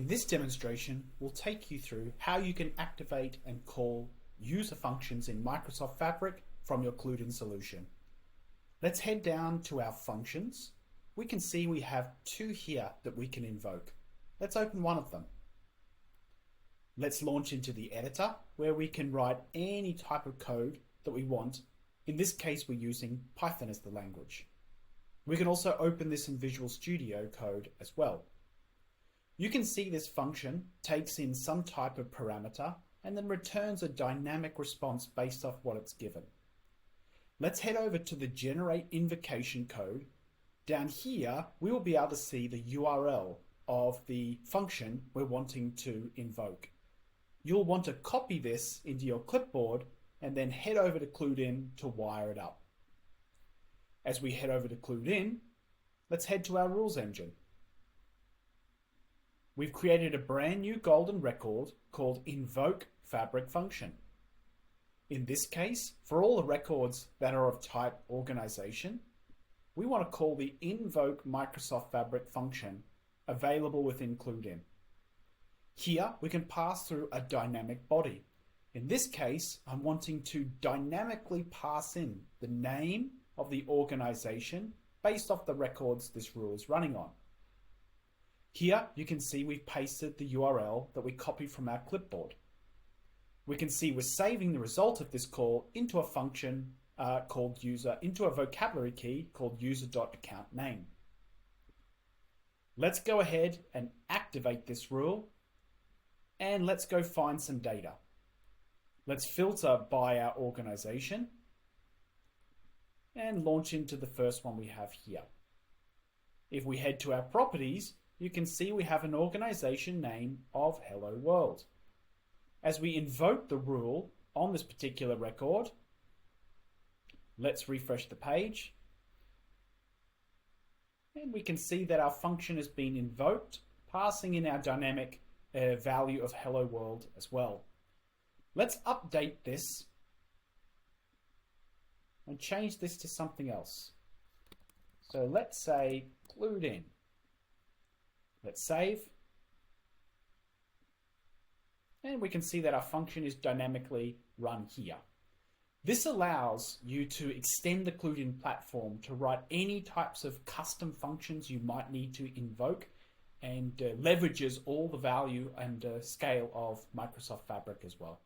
In this demonstration, we'll take you through how you can activate and call user functions in Microsoft Fabric from your CluedIn solution. Let's head down to our functions. We can see we have two here that we can invoke. Let's open one of them. Let's launch into the editor where we can write any type of code that we want. In this case, we're using Python as the language. We can also open this in Visual Studio Code as well. You can see this function takes in some type of parameter and then returns a dynamic response based off what it's given. Let's head over to the generate invocation code. Down here, we will be able to see the URL of the function we're wanting to invoke. You'll want to copy this into your clipboard and then head over to CluedIn to wire it up. As we head over to CluedIn, let's head to our rules engine. We've created a brand new golden record called invoke fabric function. In this case, for all the records that are of type organization, we want to call the invoke Microsoft Fabric function available within CluedIn. Here we can pass through a dynamic body. In this case, I'm wanting to dynamically pass in the name of the organization based off the records this rule is running on. Here you can see we've pasted the URL that we copied from our clipboard. We can see we're saving the result of this call into a function called user, into a vocabulary key called user.accountName. Let's go ahead and activate this rule, and let's go find some data. Let's filter by our organization and launch into the first one we have here. If we head to our properties, you can see we have an organization name of Hello World. As we invoke the rule on this particular record, let's refresh the page. And we can see that our function has been invoked, passing in our dynamic value of Hello World as well. Let's update this and change this to something else. So let's say CluedIn. Let's save. And we can see that our function is dynamically run here. This allows you to extend the CluedIn platform to write any types of custom functions you might need to invoke, and leverages all the value and scale of Microsoft Fabric as well.